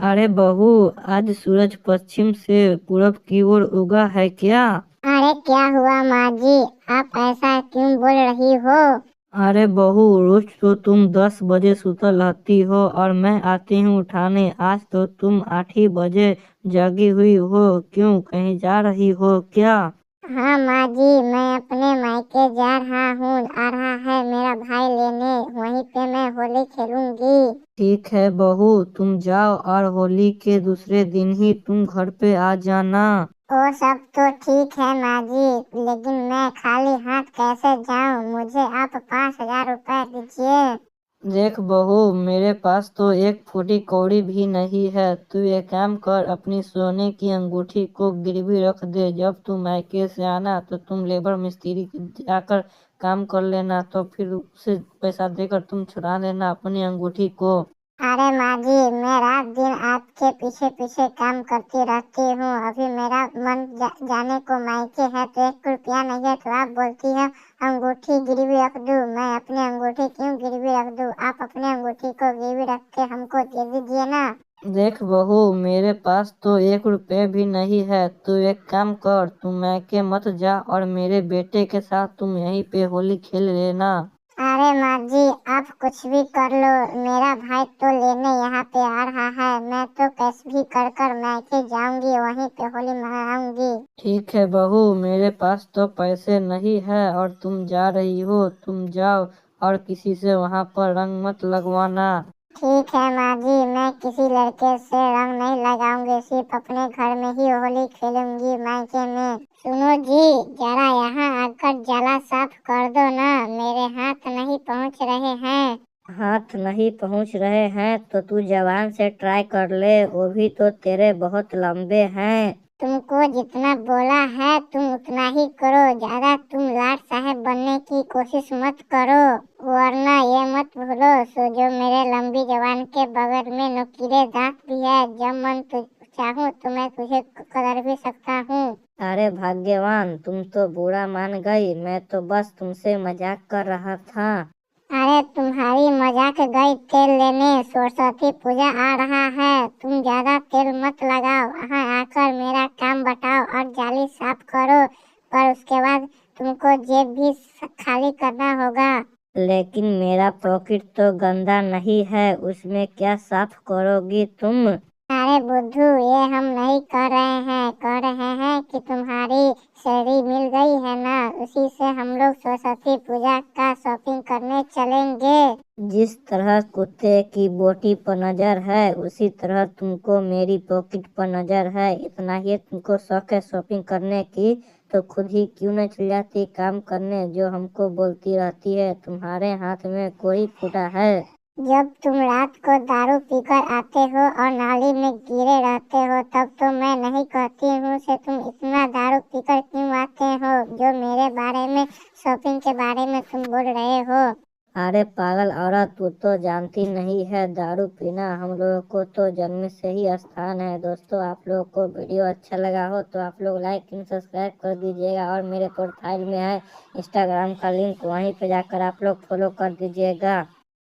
अरे बहू, आज सूरज पश्चिम से पूरब की ओर उगा है क्या? अरे क्या हुआ माँ जी? आप ऐसा क्यों बोल रही हो? अरे बहू, रोज तो तुम 10 बजे सुतल रहती हो और मैं आती हूँ उठाने। आज तो तुम 8 ही बजे जागी हुई हो। क्यों, कहीं जा रही हो क्या? हाँ माँ जी, मैं अपने मायके जा रहा हूँ। आ रहा है मेरा भाई लेने, वहीं पे मैं होली खेलूंगी। ठीक है बहू, तुम जाओ और होली के दूसरे दिन ही तुम घर पे आ जाना। वो सब तो ठीक है माँ जी, लेकिन मैं खाली हाथ कैसे जाऊँ? मुझे आप 5,000 रुपए दीजिए। देख बहू, मेरे पास तो एक फूटी कौड़ी भी नहीं है। तू एक काम कर, अपनी सोने की अंगूठी को गिरवी रख दे। जब तू मायके से आना तो तुम लेबर मिस्त्री के जाकर काम कर लेना, तो फिर उसे पैसा देकर तुम छुड़ा लेना अपनी अंगूठी को। अरे माँ जी, मैं रात दिन आपके पीछे पीछे काम करती रहती हूँ। अभी मेरा मन जाने को मायके है तो 1 रुपया नहीं है, तो आप बोलती हैं अंगूठी गिरवी रख दूँ। मैं अपनी अंगूठी क्यों गिरवी रख दूँ? आप अपनी अंगूठी को गिरवी रख के हमको दे दीजिए ना। देख बहू, मेरे पास तो 1 रुपये भी नहीं है। तू एक काम कर, तू मायके मत जा और मेरे बेटे के साथ तुम यहीं पे होली खेल लेना। अरे माँ जी, आप कुछ भी कर लो, मेरा भाई तो लेने यहाँ पे आ रहा है। मैं तो कैसे भी कर कर मायके जाऊंगी, वहीं पे होली मनाऊंगी। ठीक है बहू, मेरे पास तो पैसे नहीं है और तुम जा रही हो। तुम जाओ और किसी से वहां पर रंग मत लगवाना। ठीक है माँ जी, मैं किसी लड़के से रंग नहीं लगाऊंगी, सिर्फ अपने घर में ही होली खेलूंगी मायके में। सुनो जी, जरा यहाँ आकर जाला साफ कर दो ना, मेरे हाथ नहीं पहुँच रहे हैं। हाथ नहीं पहुंच रहे हैं तो तू जवान से ट्राई कर ले, वो भी तो तेरे बहुत लंबे हैं। तुमको जितना बोला है तुम उतना ही करो, ज्यादा तुम लाट साहब बनने की कोशिश मत करो। वरना ये मत भूलो सो जो मेरे लंबी जबान के बगल में नुकीले दांत भी है। जब मन चाहूँ तो मैं तुझे कर भी सकता हूँ। अरे भाग्यवान, तुम तो बुरा मान गई। मैं तो बस तुमसे मजाक कर रहा था। अरे तुम्हारी मजाक गई तेल लेने, सरस्वती पूजा आ रहा है। तुम ज्यादा तेल मत लगाओ, यहाँ आकर मेरा काम बताओ और जाली साफ करो। पर उसके बाद तुमको जेब भी खाली करना होगा। लेकिन मेरा पॉकेट तो गंदा नहीं है, उसमें क्या साफ करोगी तुम? अरे बुद्धू, ये हम नहीं कर रहे हैं, कह रहे हैं कि तुम्हारी सैलरी मिल गई है ना, उसी से हम लोग सरस्वती पूजा का शॉपिंग करने चलेंगे। जिस तरह कुत्ते की बोटी पर नजर है, उसी तरह तुमको मेरी पॉकेट पर नजर है। इतना ही तुमको शौक है शॉपिंग करने की, तो खुद ही क्यों न चल जाती काम करने, जो हमको बोलती रहती है तुम्हारे हाथ में कोई फूटा है। जब तुम रात को दारू पीकर आते हो और नाली में गिरे रहते हो, तब तो मैं नहीं कहती हूँ से तुम इतना दारू पीकर क्यों आते हो, जो मेरे बारे में शॉपिंग के बारे में तुम बोल रहे हो। अरे पागल औरत, तू तो जानती नहीं है, दारू पीना हम लोगों को तो जन्म से ही स्थान है। दोस्तों, आप लोगों को वीडियो अच्छा लगा हो तो आप लोग लाइक एंड सब्सक्राइब कर दीजिएगा, और मेरे प्रोफाइल में है इंस्टाग्राम का लिंक, वहीं पे जाकर आप लोग फॉलो कर दीजिएगा।